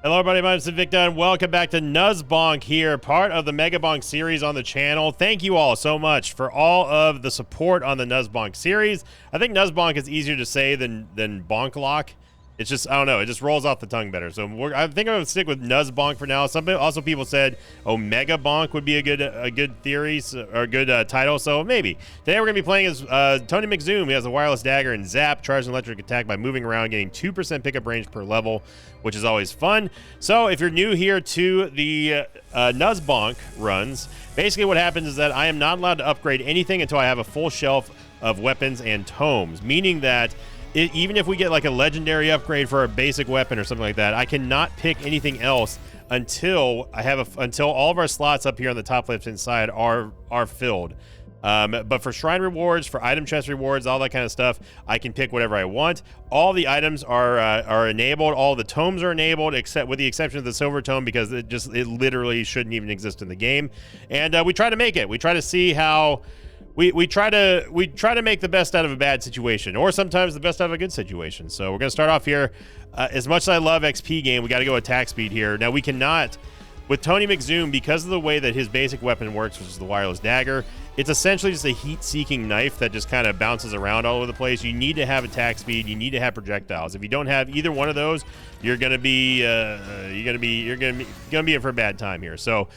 Hello everybody, my name is Victor and welcome back to Nuzbonk here, part of the Megabonk series on the channel. Thank you all so much for all of the support on the Nuzbonk series. I think Nuzbonk is easier to say than Bonklock. It's just, I don't know, it just rolls off the tongue better. So I think I'm going to stick with Nuzbonk for now. Also people said, oh, Megabonk would be a good theory, or a good title, so maybe. Today we're going to be playing as Tony McZoom. He has a wireless dagger and zap, charge and electric attack by moving around, getting 2% pickup range per level, which is always fun. So if you're new here to the Nuzbonk runs, basically what happens is that I am not allowed to upgrade anything until I have a full shelf of weapons and tomes, meaning that even if we get like a legendary upgrade for a basic weapon or something like that, I cannot pick anything else until I have until all of our slots up here on the top left hand side are filled. But for shrine rewards, for item chest rewards, all that kind of stuff, I can pick whatever I want. All the items are enabled. All the tomes are enabled, except with the exception of the silver tome, because it literally shouldn't even exist in the game. And we try to make it. We try to see how. We try to make the best out of a bad situation, or sometimes the best out of a good situation. So we're gonna start off here. As much as I love XP game, we got to go attack speed here. Now we cannot, with Tony McZoom, because of the way that his basic weapon works, which is the wireless dagger. It's essentially just a heat-seeking knife that just kind of bounces around all over the place. You need to have attack speed. You need to have projectiles. If you don't have either one of those, you're gonna be in for a bad time here. So.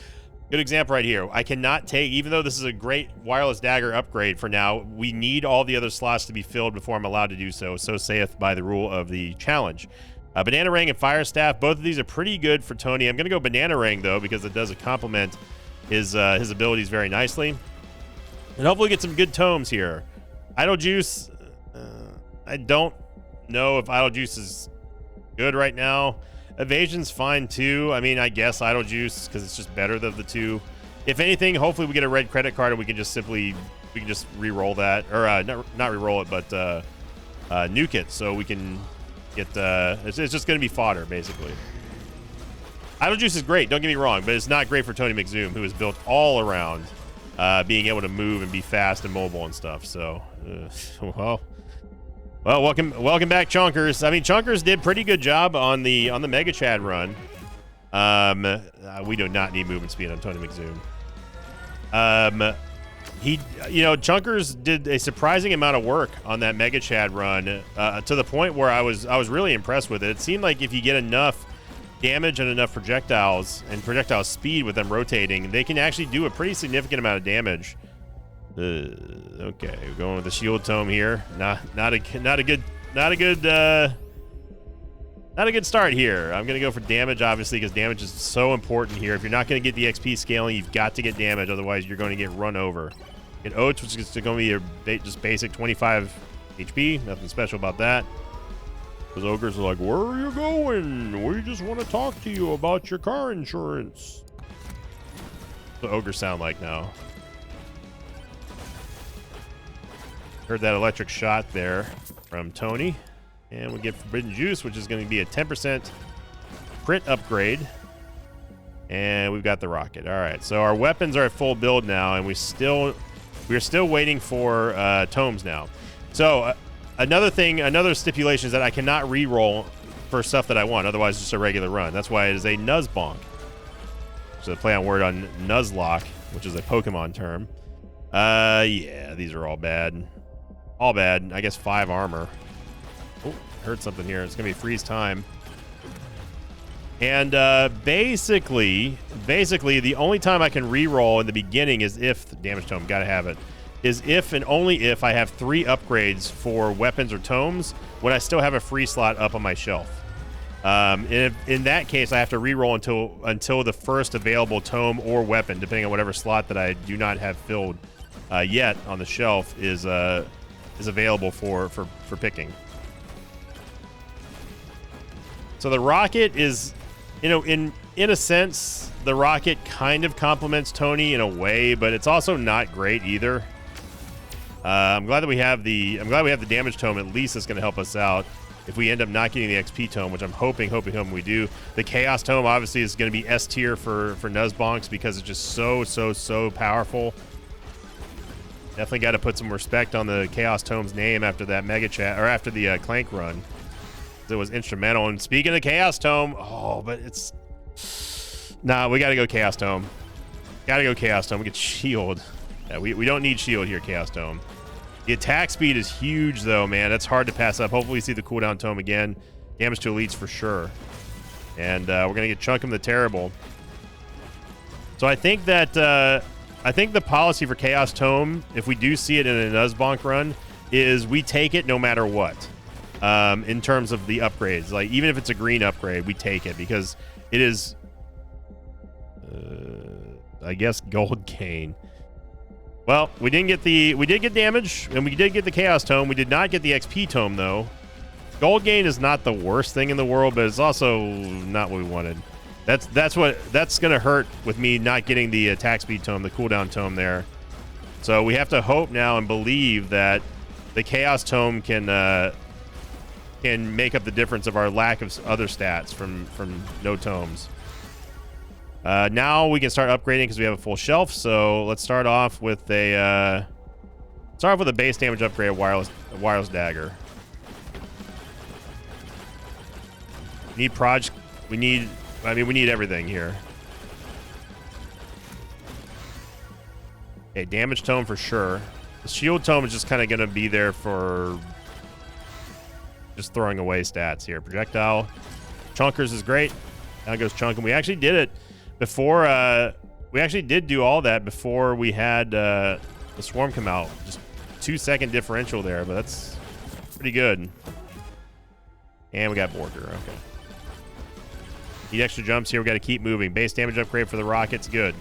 Good example right here. I cannot take, even though this is a great wireless dagger upgrade for now, we need all the other slots to be filled before I'm allowed to do so. So saith by the rule of the challenge. Bananarang and Fire Staff, both of these are pretty good for Tony. I'm going to go Bananarang, though, because it does complement his abilities very nicely. And hopefully get some good tomes here. Idle Juice, I don't know if Idle Juice is good right now. Evasion's fine too. I mean, I guess Idle Juice, because it's just better than the two. If anything, hopefully we get a red credit card and we can just re-roll that, or not re-roll it, but nuke it, so we can get. It's just going to be fodder basically. Idle Juice is great. Don't get me wrong, but it's not great for Tony McZoom, who is built all around being able to move and be fast and mobile and stuff. So, Well, welcome back, Chonkers. I mean, Chonkers did pretty good job on the Mega Chad run. We do not need movement speed on Tony McZoom. Chonkers did a surprising amount of work on that Mega Chad run to the point where I was really impressed with it. It seemed like if you get enough damage and enough projectiles and projectile speed with them rotating, they can actually do a pretty significant amount of damage. Okay, we're going with the shield tome here. Not a good start here. I'm gonna go for damage, obviously, because damage is so important here. If you're not gonna get the XP scaling, you've got to get damage, otherwise you're going to get run over. Get Oats, which is going to be just basic 25 HP. Nothing special about that. Those ogres are like, "Where are you going? We just want to talk to you about your car insurance." What do ogres sound like now? Heard that electric shot there from Tony. And we get Forbidden Juice, which is going to be a 10% crit upgrade. And we've got the rocket. All right, so our weapons are at full build now, and we're still waiting for tomes now. So another stipulation is that I cannot re-roll for stuff that I want. Otherwise, it's just a regular run. That's why it is a Nuzbonk. So a play on word on Nuzlocke, which is a Pokemon term. Yeah, these are all bad. All bad. I guess 5 armor. Oh, heard something here. It's going to be freeze time. And basically, the only time I can re-roll in the beginning is if the damage tome, gotta have it, is if and only if I have 3 upgrades for weapons or tomes when I still have a free slot up on my shelf. In that case, I have to re-roll until the first available tome or weapon, depending on whatever slot that I do not have filled yet on the shelf is available for picking. So the rocket is, in a sense, the rocket kind of complements Tony in a way, but it's also not great either. I'm glad we have the damage tome. At least it's going to help us out if we end up not getting the XP tome, which I'm hoping we do. The Chaos tome obviously is going to be S tier for Nuzbonks because it's just so powerful. Definitely got to put some respect on the Chaos Tome's name after that Mega Chat, or after the Clank run. It was instrumental. And speaking of Chaos Tome, oh, but it's... Nah, we got to go Chaos Tome. Got to go Chaos Tome. We get shield. Yeah, we don't need shield here, Chaos Tome. The attack speed is huge, though, man. That's hard to pass up. Hopefully we see the cooldown tome again. Damage to elites for sure. And we're going to get Chunkum the Terrible. So I think that... I think the policy for Chaos Tome, if we do see it in a Nuzbonk run, is we take it no matter what. In terms of the upgrades. Like, even if it's a green upgrade, we take it because it is... I guess Gold Cane. Well, we did get damage, and we did get the Chaos Tome. We did not get the XP Tome, though. Gold Gain is not the worst thing in the world, but it's also not what we wanted. That's gonna hurt with me not getting the attack speed tome, the cooldown tome there. So we have to hope now and believe that the Chaos Tome can make up the difference of our lack of other stats from no tomes. Now we can start upgrading because we have a full shelf. So let's start off with a base damage upgrade of wireless dagger. We need Proj. We need everything here. Okay, damage tome for sure. The shield tome is just kind of going to be there for just throwing away stats here. Projectile. Chunkers is great. Down goes Chunkum. We actually did it before. We actually did do all that before we had the swarm come out. Just 2-second differential there, but that's pretty good. And we got Border. Okay. Need extra jumps here. We got to keep moving. Base damage upgrade for the rockets. Good.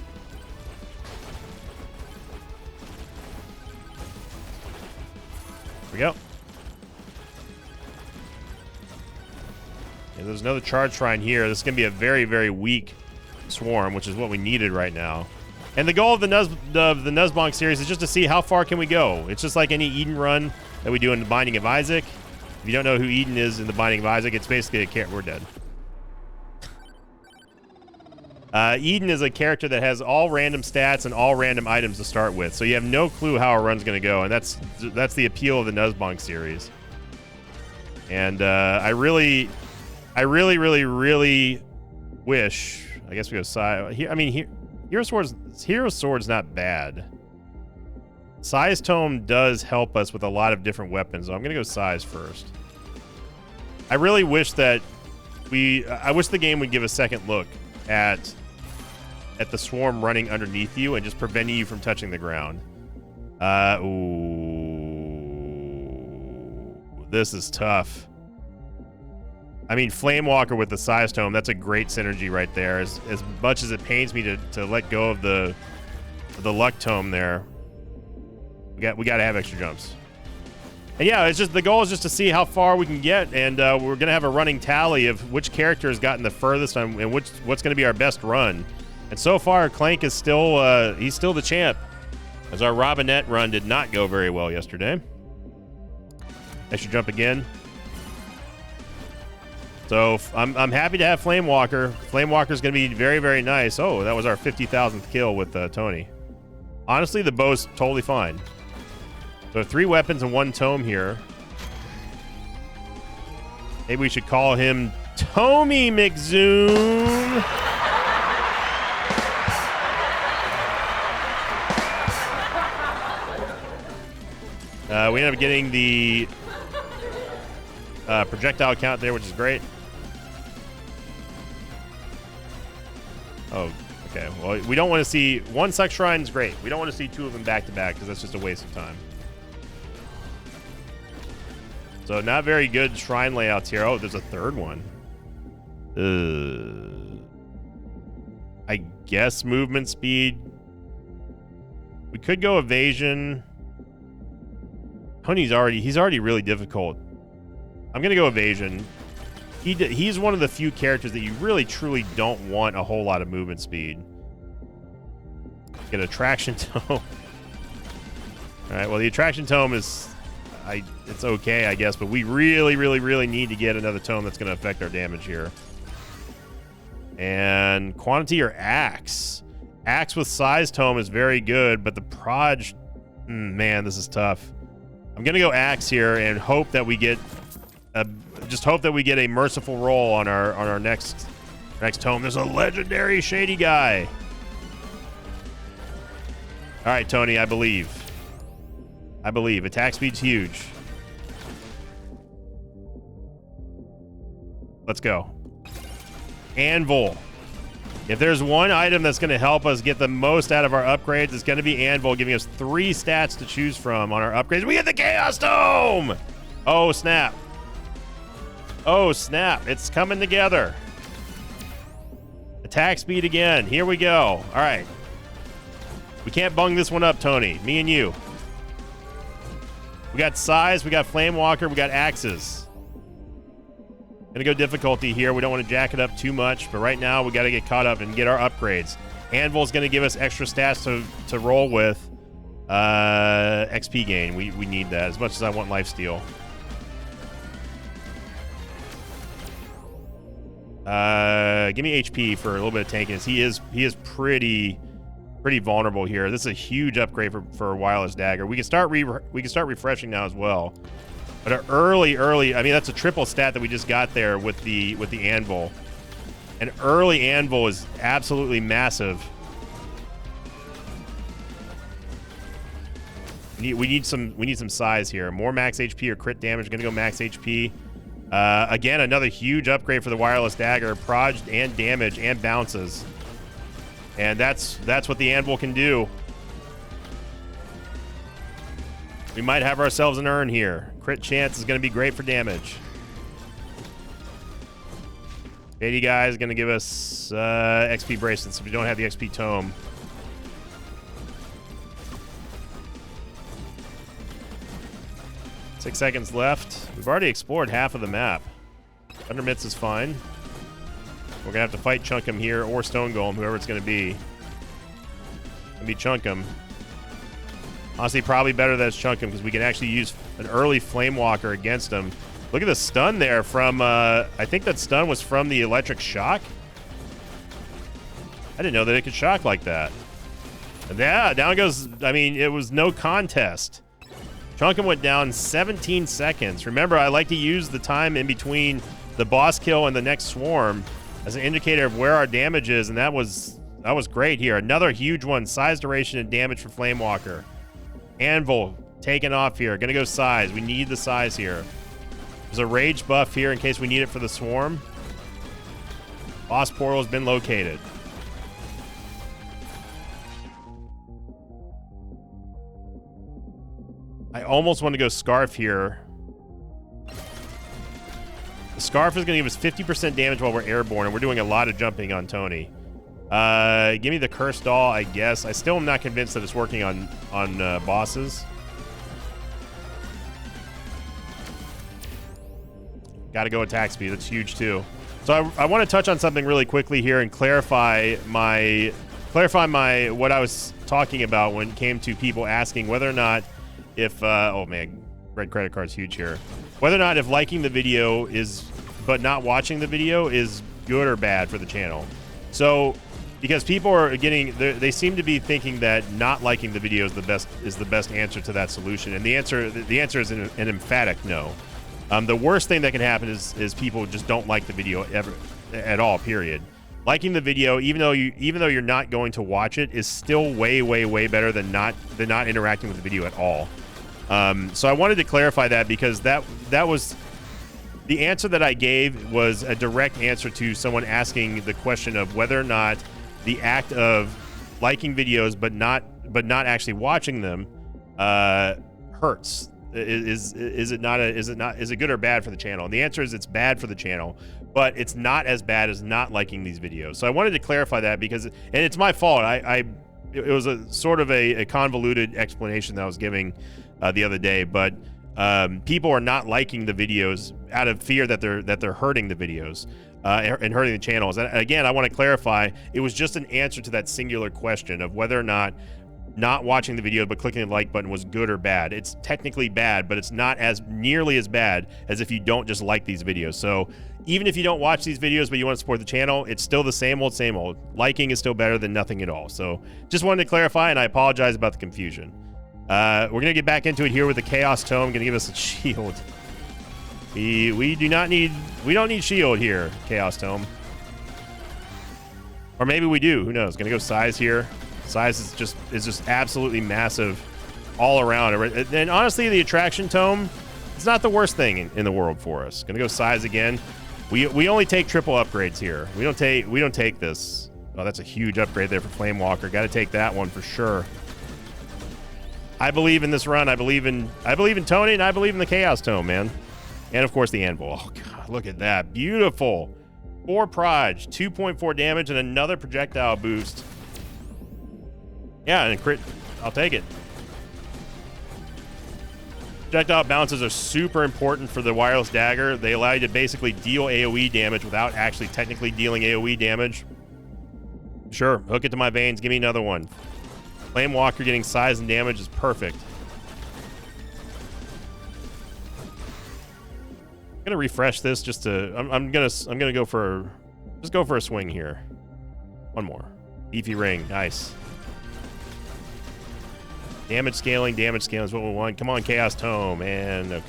Here we go. And there's another charge shrine here. This is going to be a very, very weak swarm, which is what we needed right now. And the goal of the Nuzbonk series is just to see how far can we go. It's just like any Eden run that we do in the Binding of Isaac. If you don't know who Eden is in the Binding of Isaac, it's basically a character. We're dead. Eden is a character that has all random stats and all random items to start with, so you have no clue how a run's going to go, and that's the appeal of the Nuzbonk series. And I really wish. I guess we go Sai. I mean, Hero Sword's not bad. Sai's Tome does help us with a lot of different weapons, so I'm going to go Sai's first. I really wish that I wish the game would give a second look at the swarm running underneath you and just preventing you from touching the ground. Ooh, this is tough. I mean, Flamewalker with the Size Tome, that's a great synergy right there. As much as it pains me to let go of the Luck Tome there, we got to have extra jumps. And yeah, it's just the goal is just to see how far we can get, and we're gonna have a running tally of which character has gotten the furthest and what's gonna be our best run. And so far, Clank is still he's still the champ, as our Robinette run did not go very well yesterday. Extra jump again. So I'm happy to have Flamewalker. Flamewalker's gonna be very, very nice. Oh, that was our 50,000th kill with Tony. Honestly, the bow's totally fine. So 3 weapons and 1 tome here. Maybe we should call him Tommy McZoom. We ended up getting the projectile count there, which is great. Oh, okay. Well, we don't want to see... One Suck Shrine is great. We don't want to see 2 of them back-to-back because that's just a waste of time. So not very good shrine layouts here. Oh, there's a 3rd one. I guess movement speed. We could go evasion. Tony's already really difficult. I'm gonna go evasion. He's one of the few characters that you really truly don't want a whole lot of movement speed. Get attraction tome. All right. Well, the attraction tome is. It's okay, I guess, but we really need to get another tome that's going to affect our damage here. And quantity or axe. Axe with size tome is very good, but the proj, man, this is tough. I'm going to go axe here and hope that we get just hope that we get a merciful roll on our next tome. There's a legendary shady guy. All right, Tony, I believe. Attack speed's huge. Let's go. Anvil. If there's one item that's going to help us get the most out of our upgrades, it's going to be Anvil, giving us 3 stats to choose from on our upgrades. We get the Chaos Dome! Oh, snap. Oh, snap. It's coming together. Attack speed again. Here we go. All right. We can't bung this one up, Tony. Me and you. We got size, we got Flame Walker, we got axes. Gonna go difficulty here. We don't want to jack it up too much, but right now we got to get caught up and get our upgrades. Anvil's gonna give us extra stats to roll with. XP gain. We need that as much as I want lifesteal. Give me HP for a little bit of tankiness. He is pretty vulnerable here. This is a huge upgrade for Wireless Dagger. We can start refreshing now as well. But an early, I mean, that's a triple stat that we just got there with the Anvil. An early Anvil is absolutely massive. We need some size here. More max HP or crit damage. Gonna go max HP. Again, another huge upgrade for the Wireless Dagger. Proj and damage and bounces. And that's what the Anvil can do. We might have ourselves an urn here. Crit chance is going to be great for damage. 80 guy is going to give us XP bracelets if we don't have the XP tome. Six seconds left. We've already explored half of the map. Thunder Mitts is fine. We're going to have to fight Chunkum here or Stone Golem, whoever it's going to be. It's going to be Chunkum. Honestly, probably better that it's Chunkum because we can actually use an early Flame Walker against him. Look at the stun there from, I think that stun was from the Electric Shock. I didn't know that it could shock like that. And yeah, down goes, I mean, it was no contest. Chunkum went down 17 seconds. Remember, I like to use the time in between the boss kill and the next swarm as an indicator of where our damage is, and that was great here. Another huge one, size, duration, and damage for Flame Walker. Anvil taking off here. Gonna go size. We need the size here. There's a rage buff here in case we need it for the swarm. Boss portal has been located. I almost want to go Scarf here. The Scarf is going to give us 50% damage while we're airborne, and we're doing a lot of jumping on Tony. Give me the Cursed Doll, I guess. I still am not convinced that it's working on bosses. Got to go attack speed. That's huge, too. So I want to touch on something really quickly here and clarify what I was talking about when it came to people asking whether or not if oh man, red credit card's huge here. Whether or not if liking the video but not watching the video is good or bad for the channel. So because people are they seem to be thinking that not liking the video is the best answer to that solution, and the answer is an emphatic no. The worst thing that can happen is people just don't like the video ever at all, period. Liking the video, even though you're not going to watch it, is still way better than not interacting with the video at all. So I wanted to clarify that because that was the answer that I gave was a direct answer to someone asking the question of whether or not the act of liking videos but not actually watching them hurts. Is it good or bad for the channel? And the answer is it's bad for the channel, but it's not as bad as not liking these videos. So I wanted to clarify that because, and it's my fault. It was a sort of a convoluted explanation that I was giving the other day, but people are not liking the videos out of fear that they're hurting the videos and hurting the channels. And again, I want to clarify, it was just an answer to that singular question of whether or not watching the video but clicking the like button was good or bad. It's technically bad, but it's not as nearly as bad as if you don't just like these videos. So even if you don't watch these videos but you want to support the channel, it's still the same old. Liking is still better than nothing at all. So just wanted to clarify, and I apologize about the confusion. We're gonna get back into it here with the Chaos Tome. Gonna give us a shield. We don't need shield here, Chaos Tome. Or maybe we do. Who knows? Gonna go size here. Size is just absolutely massive all around. And honestly, the attraction tome, it's not the worst thing in the world for us. Gonna go size again. We only take triple upgrades here. We don't take this. Oh, that's a huge upgrade there for Flame Walker. Got to take that one for sure. I believe in this run. I believe in Tony, and I believe in the Chaos Tome, man. And of course the Anvil. Oh god, look at that. Beautiful. 4 Proj, 2.4 damage, and another projectile boost. Yeah, and a crit. I'll take it. Projectile bounces are super important for the wireless dagger. They allow you to basically deal AoE damage without actually technically dealing AoE damage. Sure, hook it to my veins. Give me another one. Flame Walker getting size and damage is perfect. I'm gonna refresh this just to. I'm gonna go for a swing here. One more. Beefy ring, nice. Damage scaling is what we want. Come on, Chaos Tome, and okay.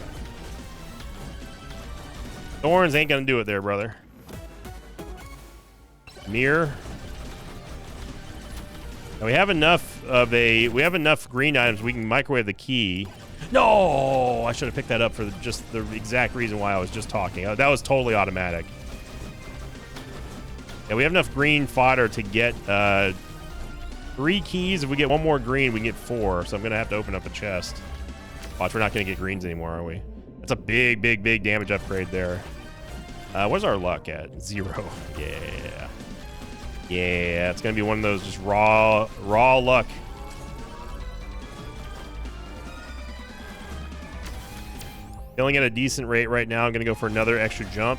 Thorns ain't gonna do it there, brother. Mirror. Now we have enough green items. We can microwave the key. No, I should have picked that up for just the exact reason why I was just talking. That was totally automatic. Yeah, we have enough green fodder to get 3 keys. If we get 1 more green, we can get 4. So I'm gonna have to open up a chest. Watch, we're not gonna get greens anymore, are we? That's a big damage upgrade there. Where's our luck at? 0. Yeah. Yeah, it's gonna be one of those just raw luck. Filling at a decent rate right now. I'm gonna go for another extra jump.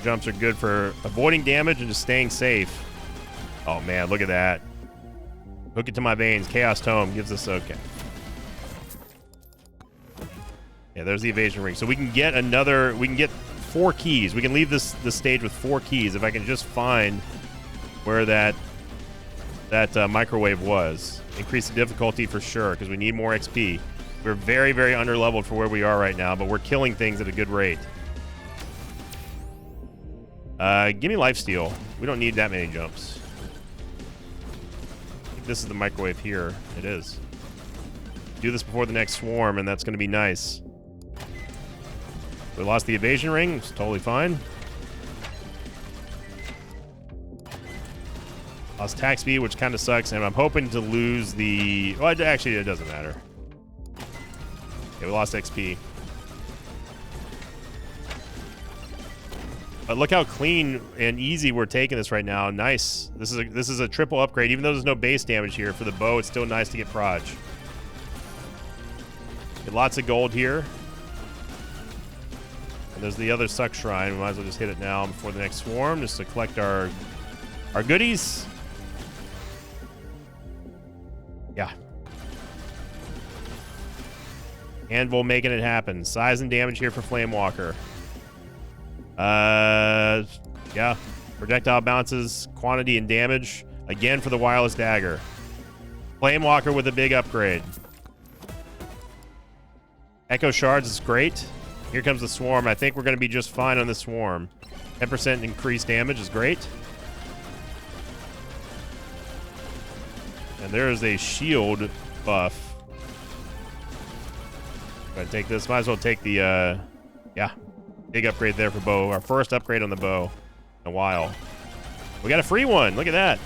Jumps are good for avoiding damage and just staying safe. Oh man, look at that. Hook it to my veins. Chaos Tome gives us okay. Yeah, there's the evasion ring. So we can get 4 keys. We can leave this stage with 4 keys if I can just find where that microwave was. Increase the difficulty for sure because we need more XP. We're very underleveled for where we are right now, but we're killing things at a good rate. Give me lifesteal. We don't need that many jumps. I think this is the microwave here. It is. Do this before the next swarm, and that's going to be nice. We lost the evasion ring. It's totally fine. Lost attack speed, which kind of sucks, and I'm hoping to lose the... Well, actually, it doesn't matter. Okay, we lost XP. But look how clean and easy we're taking this right now. Nice. This is a triple upgrade. Even though there's no base damage here for the bow, it's still nice to get Proj. Get lots of gold here. And there's the other Suck Shrine. We might as well just hit it now before the next swarm, just to collect our goodies. Yeah. Anvil making it happen. Size and damage here for Flame Walker. Yeah. Projectile bounces, quantity and damage. Again for the wireless dagger. Flame Walker with a big upgrade. Echo Shards is great. Here comes the swarm. I think we're going to be just fine on the swarm. 10% increased damage is great. And there is a shield buff. Gonna take this. Might as well take the, yeah. Big upgrade there for bow. Our first upgrade on the bow in a while. We got a free one. Look at that.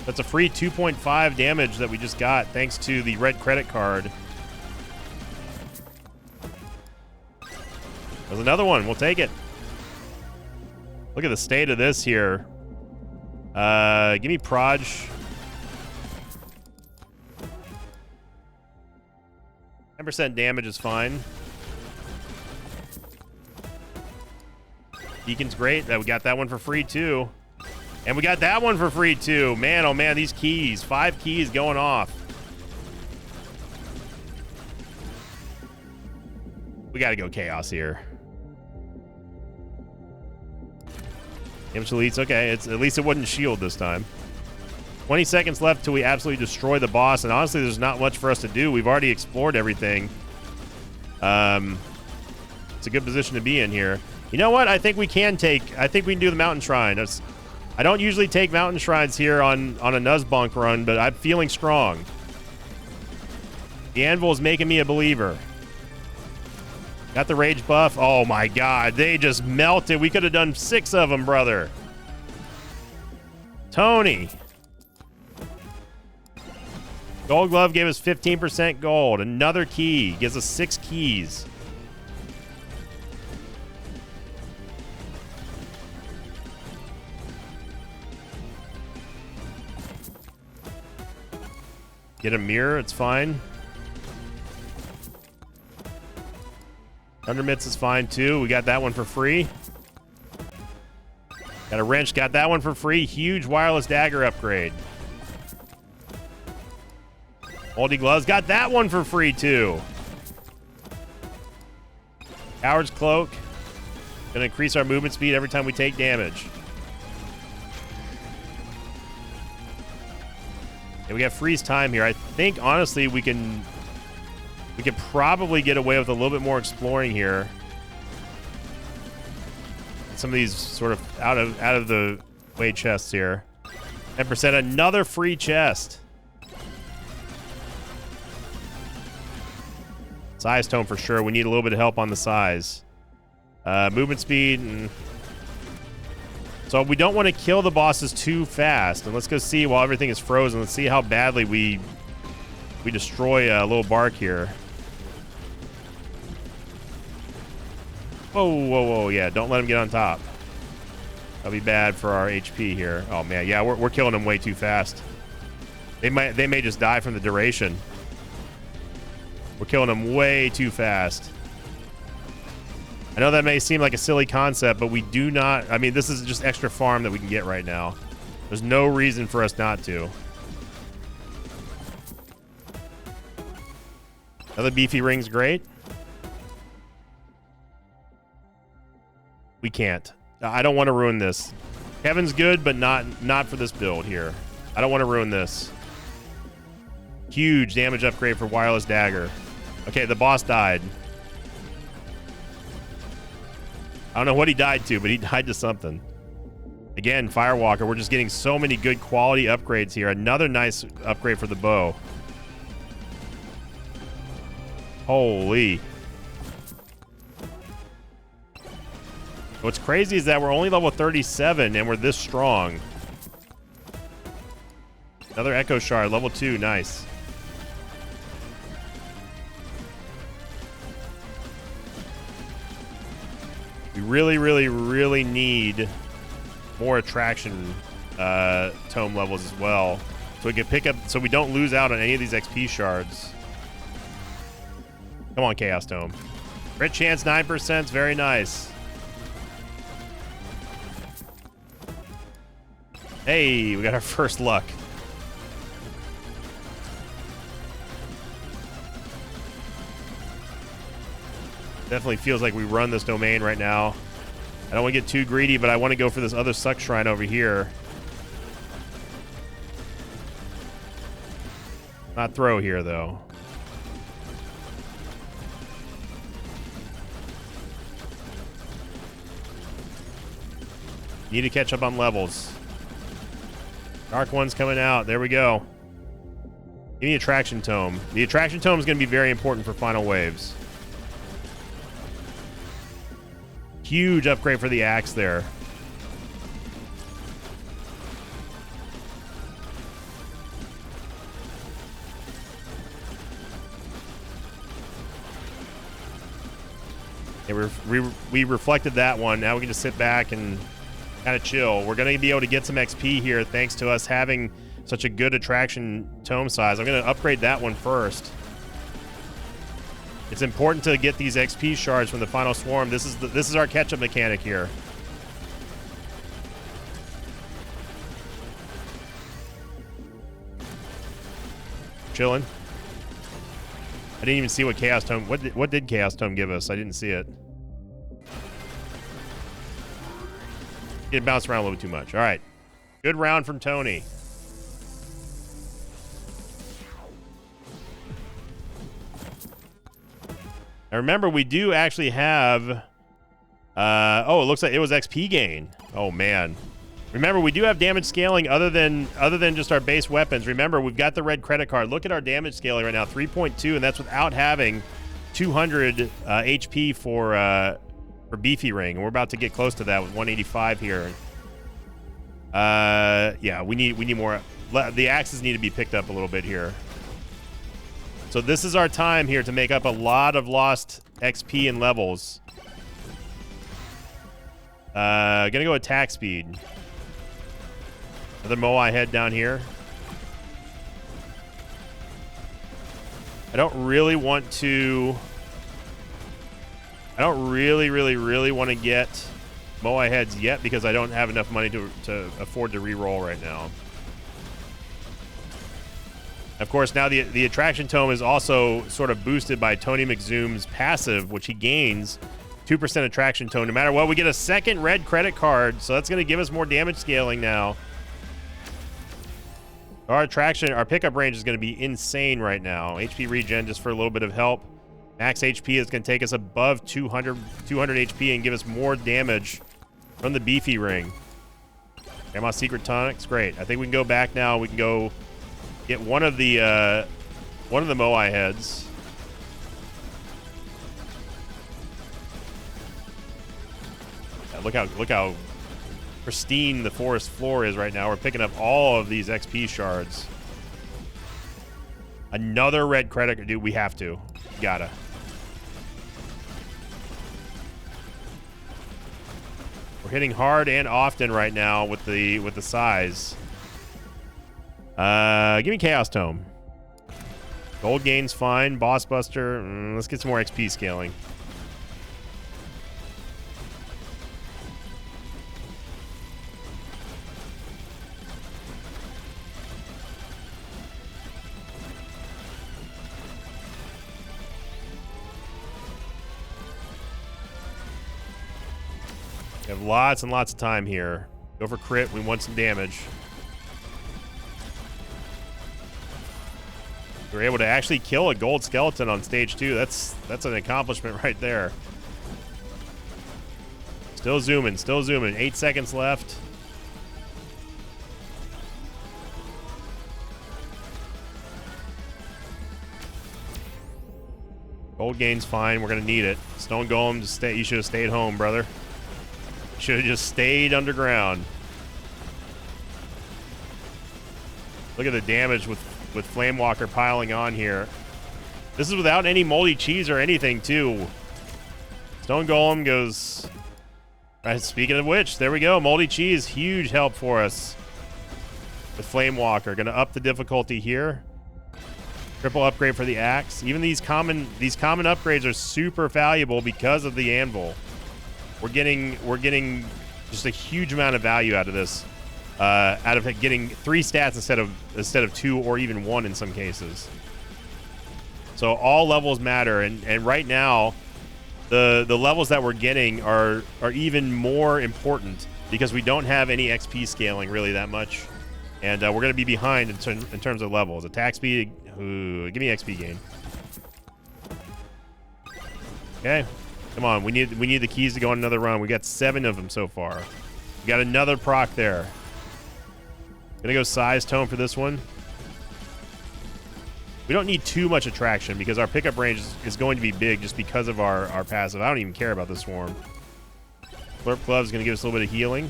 That's a free 2.5 damage that we just got thanks to the red credit card. There's another one. We'll take it. Look at the state of this here. Give me Proj. 10% damage is fine. Beacon's great. We got that one for free too. And we got that one for free too. Man, oh man, these keys. 5 keys going off. We got to go Chaos here. Damage elites. Okay, at least it wasn't shield this time. 20 seconds left till we absolutely destroy the boss, and honestly, there's not much for us to do. We've already explored everything. It's a good position to be in here. You know what? I think we can do the Mountain Shrine. I don't usually take Mountain Shrines here on a Nuzbonk run, but I'm feeling strong. The Anvil is making me a believer. Got the Rage buff. Oh my god, they just melted. We could have done 6 of them, brother. Tony. Gold Glove gave us 15% gold. Another key. Gives us 6 keys. Get a mirror, it's fine. Thunder Mitts is fine too. We got that one for free. Got a wrench, got that one for free. Huge wireless dagger upgrade. Moldy Gloves, got that one for free too. Coward's Cloak. Gonna increase our movement speed every time we take damage. Yeah, we got freeze time here. I think honestly we could probably get away with a little bit more exploring here. Some of these sort of out of the way chests here. 10%, another free chest. Size tome for sure. We need a little bit of help on the size. Movement speed. So we don't want to kill the bosses too fast. And let's go see while everything is frozen. Let's see how badly we destroy a little bark here. Whoa, whoa, whoa, yeah, don't let him get on top. That'll be bad for our HP here. Oh, man, yeah, we're killing them way too fast. They may just die from the duration. We're killing them way too fast. I know that may seem like a silly concept, but we do not... I mean, this is just extra farm that we can get right now. There's no reason for us not to. Another beefy ring's great. We can't. I don't want to ruin this. Kevin's good, but not for this build here. I don't want to ruin this. Huge damage upgrade for Wireless Dagger. Okay, the boss died. I don't know what he died to, but he died to something. Again, Firewalker. We're just getting so many good quality upgrades here. Another nice upgrade for the bow. Holy. What's crazy is that we're only level 37 and we're this strong. Another Echo Shard, level 2, nice. We really, really, really need more attraction tome levels as well. So we can pick up, so we don't lose out on any of these XP shards. Come on, Chaos Tome. Crit chance 9%, is very nice. Hey, we got our first luck. Definitely feels like we run this domain right now. I don't want to get too greedy, but I want to go for this other Suck Shrine over here. Not throw here, though. Need to catch up on levels. Dark One's coming out. There we go. Give me Attraction Tome. The Attraction Tome is going to be very important for final waves. Huge upgrade for the axe there. Yeah, we reflected that one. Now we can just sit back and kind of chill. We're going to be able to get some XP here thanks to us having such a good attraction tome size. I'm going to upgrade that one first. It's important to get these XP shards from the final swarm. This is our catch-up mechanic here. Chilling. I didn't even see what Chaos Tome... What did Chaos Tome give us? I didn't see it. It bounced around a little bit too much. All right. Good round from Tony. I remember we do actually have... oh, it looks like it was XP gain. Oh, man. Remember, we do have damage scaling other than just our base weapons. Remember, we've got the red credit card. Look at our damage scaling right now, 3.2, and that's without having 200 HP for Beefy Ring. And we're about to get close to that with 185 here. Yeah, we need more. The axes need to be picked up a little bit here. So this is our time here to make up a lot of lost XP and levels. Gonna go attack speed. Another Moai head down here. I don't really want to... I don't really want to get Moai heads yet because I don't have enough money to afford to re-roll right now. Of course, now the Attraction Tome is also sort of boosted by Tony McZoom's passive, which he gains 2% Attraction Tome. No matter what, we get a second red credit card, so that's going to give us more damage scaling now. Our pickup range is going to be insane right now. HP regen just for a little bit of help. Max HP is going to take us above 200 HP and give us more damage from the Beefy Ring. Grandma's Secret Tonics, great. I think we can go back now. We can go get one of the Moai heads. Yeah, look how pristine the forest floor is right now. We're picking up all of these XP shards. Another red credit, dude. We have to. Gotta. We're hitting hard and often right now with the size. Give me Chaos Tome. Gold gain's fine. Boss Buster. Let's get some more XP scaling. We have lots and lots of time here. Go for crit. We want some damage. We were able to actually kill a gold skeleton on stage 2. That's an accomplishment right there. Still zooming. 8 seconds left. Gold gain's fine. We're gonna need it. Stone Golem, just stay. You should have stayed home, brother. Should have just stayed underground. Look at the damage with Flamewalker piling on here. This is without any moldy cheese or anything, too. Stone Golem goes... Speaking of which, there we go. Moldy cheese, huge help for us. With Flamewalker. Gonna up the difficulty here. Triple upgrade for the axe. Even these common upgrades are super valuable because of the anvil. We're getting just a huge amount of value out of this, out of getting 3 stats instead of 2 or even 1 in some cases. So all levels matter, and right now, the levels that we're getting are even more important because we don't have any XP scaling really that much, and we're going to be behind in terms of levels. Attack speed, give me XP gain. Okay. Come on, we need the keys to go on another run. We got 7 of them so far. We got another proc there. Gonna go size tone for this one. We don't need too much attraction because our pickup range is going to be big just because of our passive. I don't even care about the swarm. Slurp Glove is gonna give us a little bit of healing.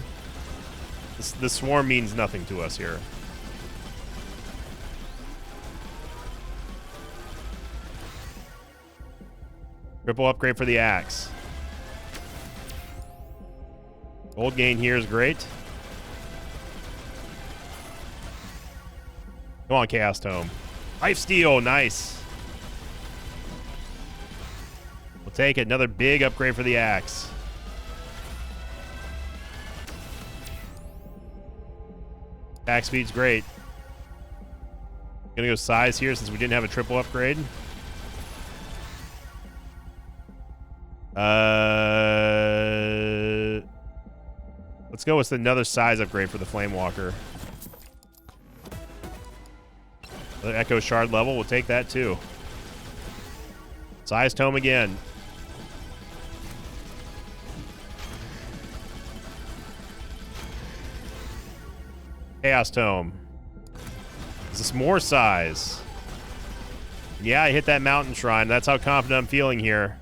The swarm means nothing to us here. Triple upgrade for the axe. Gold gain here is great. Come on, Chaos Tome. Life Steal, nice. We'll take it. Another big upgrade for the axe. Attack speed's great. Gonna go size here since we didn't have a triple upgrade. Let's go with another size upgrade for the Flamewalker. Another Echo Shard level, we'll take that too. Size Tome again. Chaos Tome. Is this more size? Yeah, I hit that mountain shrine. That's how confident I'm feeling here.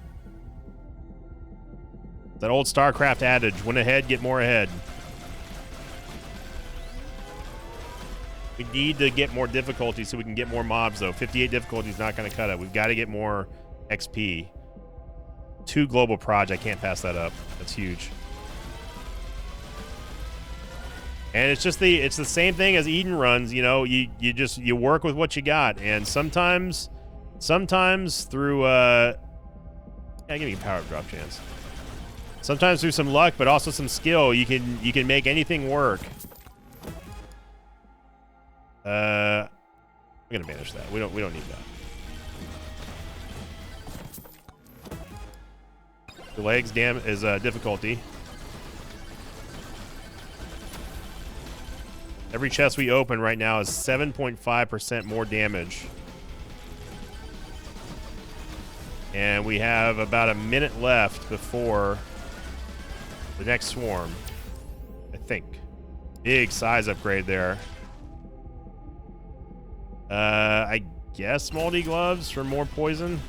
That old StarCraft adage, win ahead, get more ahead. We need to get more difficulty so we can get more mobs, though. 58 difficulty is not going to cut it. We've got to get more XP. 2 global proj. I can't pass that up. That's huge. And it's just it's the same thing as Eden runs. You know, you work with what you got, and sometimes through yeah, give me a power up drop chance. Sometimes through some luck, but also some skill, you can make anything work. I'm gonna banish that. We don't need that. The legs is difficulty. Every chest we open right now is 7.5% more damage. And we have about a minute left before the next swarm, I think. Big size upgrade there. I guess moldy gloves for more poison.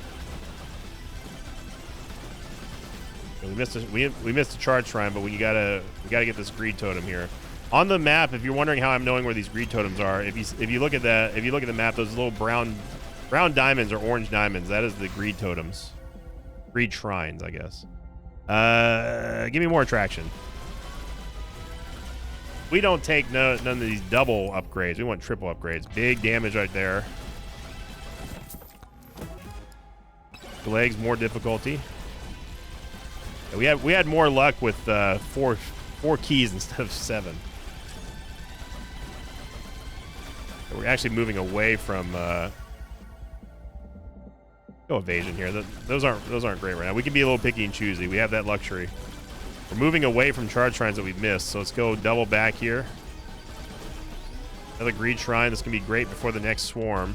We missed a charge shrine, but we gotta get this greed totem here. On the map, if you're wondering how I'm knowing where these greed totems are, if you look at the map, those little brown diamonds or orange diamonds, that is the greed totems. Greed shrines, I guess. Give me more attraction. We don't take none of these double upgrades. We want triple upgrades. Big damage right there. The legs, more difficulty. We had more luck with 4 keys instead of 7. We're actually moving away from no evasion here. Those aren't great right now. We can be a little picky and choosy. We have that luxury. We're moving away from charge shrines that we've missed, so let's go double back here. Another greed shrine. This can be great before the next swarm.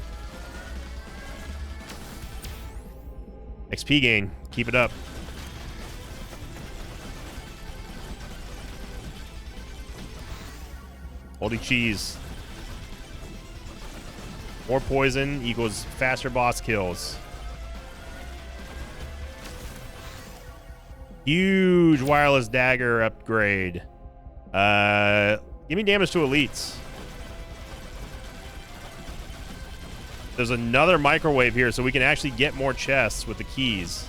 XP gain. Keep it up. Holding cheese. More poison equals faster boss kills. Huge wireless dagger upgrade. Give me damage to elites. There's another microwave here, so we can actually get more chests with the keys.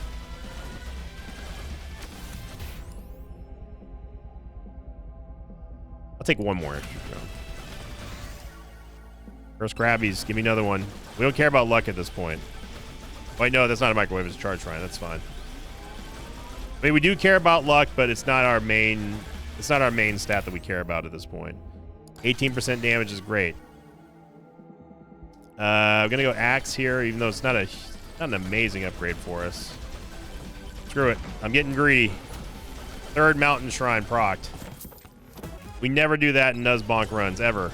I'll take one more extra drone. First Krabbies, give me another one. We don't care about luck at this point. Wait, no, that's not a microwave, it's a charge shrine. That's fine. I mean, we do care about luck, but it's not our main stat that we care about at this point. 18% damage is great. I'm gonna go axe here, even though it's not an amazing upgrade for us. Screw it. I'm getting greedy. 3rd mountain shrine procced. We never do that in Nuzbonk runs, ever.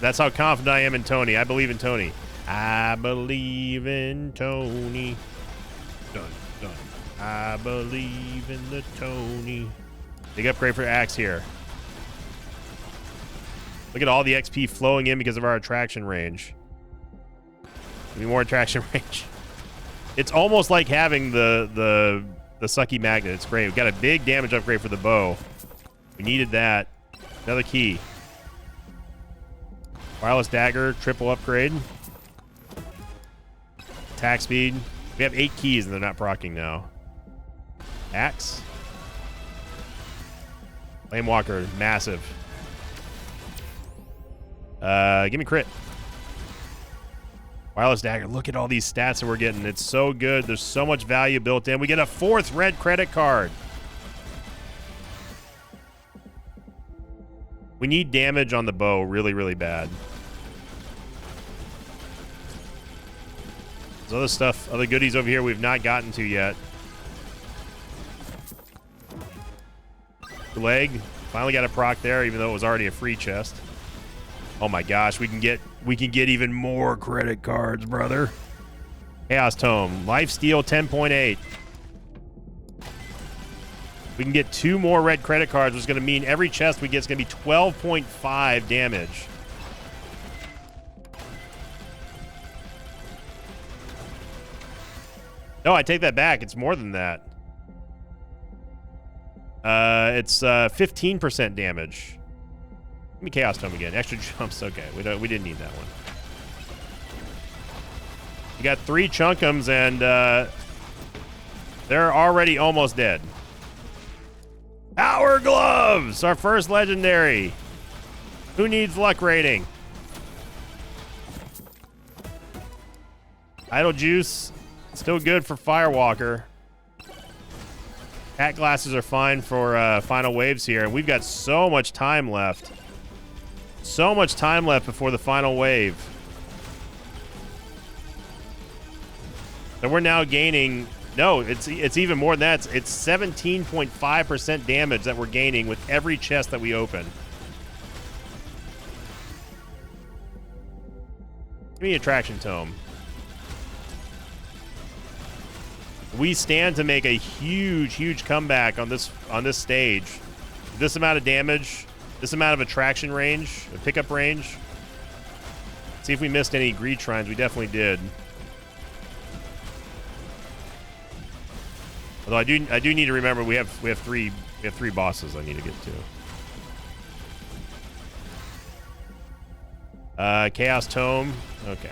That's how confident I am in Tony. I believe in Tony. I believe in Tony. Done. I believe in the Tony. Big upgrade for axe here. Look at all the XP flowing in because of our attraction range. Give me more attraction range. It's almost like having the sucky magnet. It's great. We've got a big damage upgrade for the bow. We needed that. Another key. Wireless dagger, triple upgrade. Attack speed. We have 8 keys and they're not proccing now. Axe. Flame Walker, massive. Give me crit. Wireless dagger. Look at all these stats that we're getting. It's so good. There's so much value built in. We get a 4th red credit card. We need damage on the bow really, really bad. There's other stuff, other goodies over here we've not gotten to yet. Leg. Finally got a proc there, even though it was already a free chest. Oh my gosh, we can get even more credit cards, brother. Chaos Tome. Lifesteal 10.8. We can get 2 more red credit cards, which is going to mean every chest we get is going to be 12.5 damage. No, I take that back. It's more than that. It's 15% damage. Give me Chaos Tome again. Extra jumps. Okay, we didn't need that one. You got 3 Chunkums, and they're already almost dead. Power Gloves, our first legendary. Who needs luck rating? Idle Juice, still good for Firewalker. Hat Glasses are fine for final waves here, and we've got so much time left. So much time left before the final wave. And we're now gaining... No, it's even more than that. It's 17.5% damage that we're gaining with every chest that we open. Give me Attraction Tome. We stand to make a huge comeback on this stage. This amount of damage, this amount of attraction range, pickup range. See if we missed any greed shrines. We definitely did. Although I do need to remember we have three bosses I need to get to. Chaos Tome. Okay.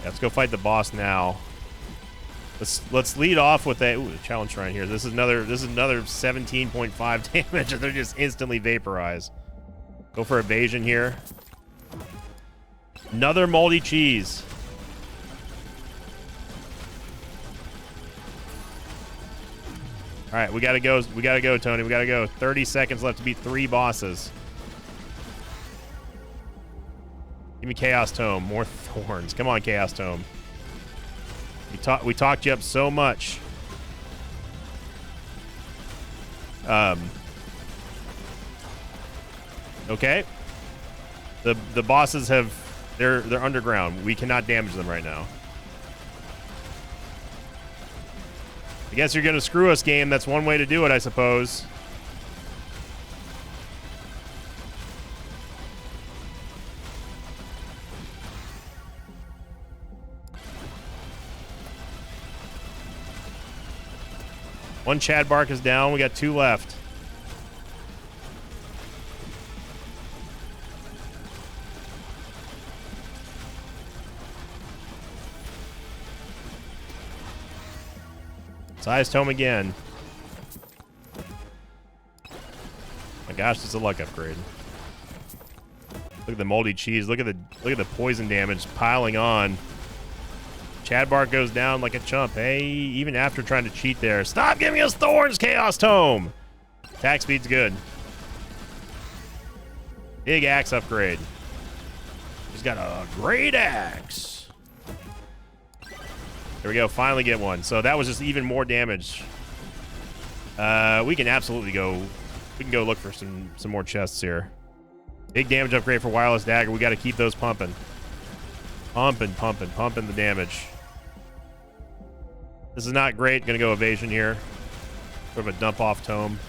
Let's go fight the boss now. Let's lead off with a challenge shrine here. This is another 17.5 damage, and they're just instantly vaporized. Go for evasion here. Another moldy cheese. All right, we gotta go. We gotta go, Tony. We gotta go. 30 seconds left to beat 3 bosses. Give me Chaos Tome. More thorns. Come on, Chaos Tome. We talked you up so much. Okay. The bosses have they're underground. We cannot damage them right now. I guess you're gonna screw us, game. That's one way to do it, I suppose. One Chad Bark is down. We got 2 left. Size Tome again. My gosh, this is a luck upgrade. Look at the moldy cheese. Look at the poison damage piling on. Chad Bark goes down like a chump. Hey, even after trying to cheat there. Stop giving us thorns, Chaos Tome! Attack speed's good. Big axe upgrade. He's got a great axe. There we go. Finally get one. So that was just even more damage. We can absolutely go. We can go look for some more chests here. Big damage upgrade for Wireless Dagger. We got to keep those pumping. Pumping the damage. This is not great. Gonna go evasion here. Sort of a dump off tome.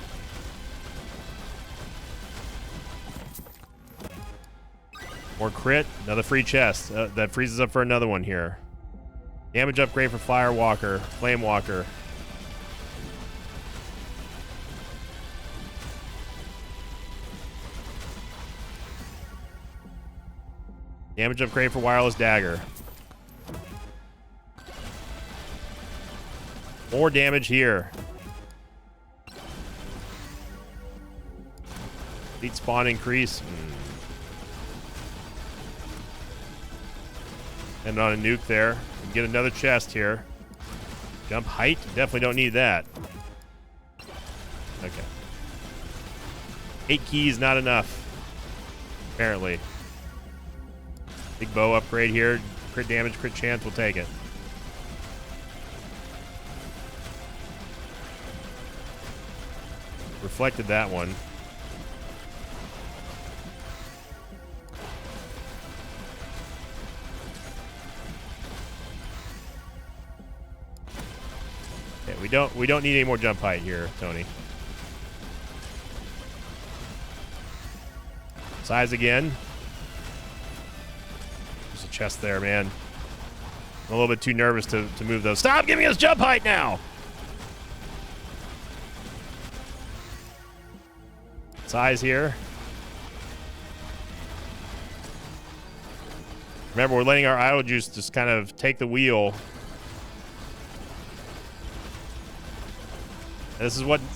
More crit. Another free chest. That freezes up for another one here. Damage upgrade for Firewalker. Flamewalker. Damage upgrade for Wireless Dagger. More damage here. Beat spawn increase. And on a nuke there. Get another chest here. Jump height. Definitely don't need that. Okay. 8 keys, not enough. Apparently. Big bow upgrade here. Crit damage, crit chance. We'll take it. Reflected that one. Yeah, we don't need any more jump height here, Tony. Size again. There's a chest there, man. I'm a little bit too nervous to move those. Stop giving us jump height now! Size here. Remember, we're letting our idle juice just kind of take the wheel. And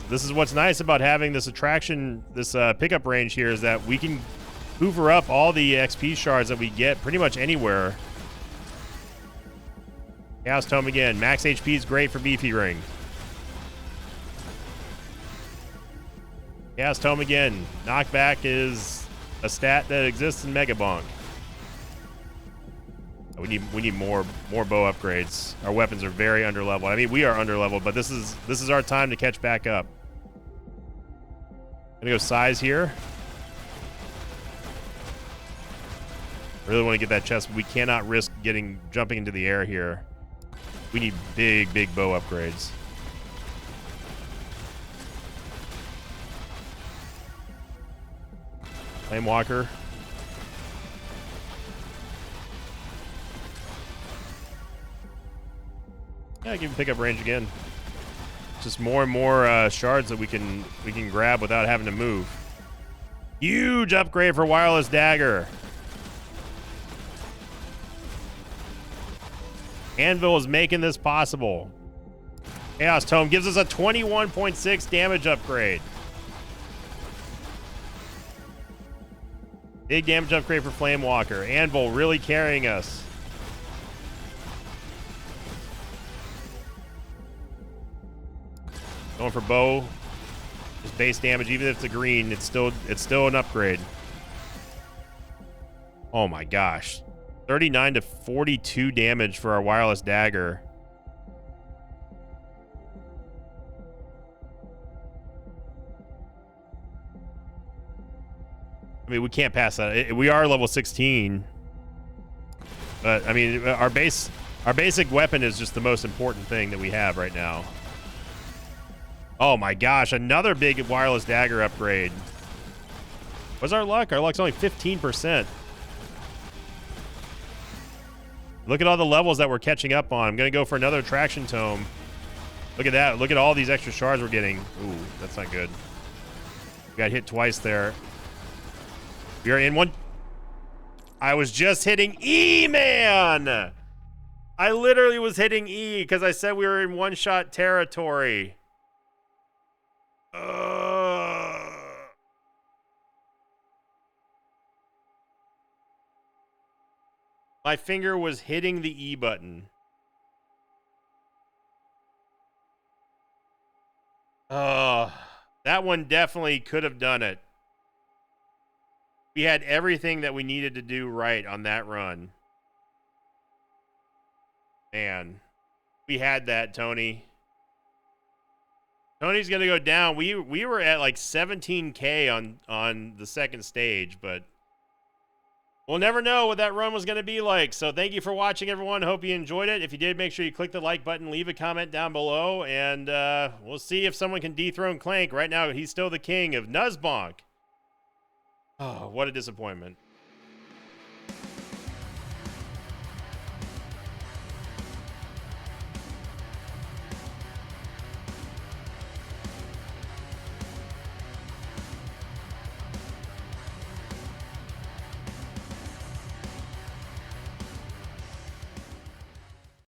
this is what's nice about having this attraction, this pickup range here, is that we can hoover up all the XP shards that we get pretty much anywhere. Chaos Tome again. Max HP is great for Beefy Ring. Chaos Tome again. Knockback is a stat that exists in Mega Bonk. We need more bow upgrades. Our weapons are very underleveled. I mean, we are underleveled, but this is our time to catch back up. Gonna go size here. Really want to get that chest, but we cannot risk jumping into the air here. We need big bow upgrades. Flamewalker. Yeah, give him pickup range again. Just more and more shards that we can grab without having to move. Huge upgrade for Wireless Dagger. Anvil is making this possible. Chaos Tome gives us a 21.6 damage upgrade. Big damage upgrade for Flamewalker. Anvil really carrying us. Going for bow. Just base damage, even if it's a green, it's still an upgrade. Oh my gosh. 39 to 42 damage for our Wireless Dagger. I mean, we can't pass that. We are level 16. But I mean, our basic weapon is just the most important thing that we have right now. Oh my gosh, another big Wireless Dagger upgrade. What's our luck? Our luck's only 15%. Look at all the levels that we're catching up on. I'm going to go for another Attraction Tome. Look at that. Look at all these extra shards we're getting. Ooh, that's not good. We got hit twice there. We are in one. I was just hitting E, man. I literally was hitting E because I said we were in one-shot territory. My finger was hitting the E button. That one definitely could have done it. We had everything that we needed to do right on that run. Man, we had that, Tony. Tony's gonna go down. We were at like 17K on the second stage, but we'll never know what that run was gonna be like. So thank you for watching, everyone. Hope you enjoyed it. If you did, make sure you click the like button, leave a comment down below, and we'll see if someone can dethrone Clank. Right now, he's still the king of Nuzbonk. Oh, what a disappointment.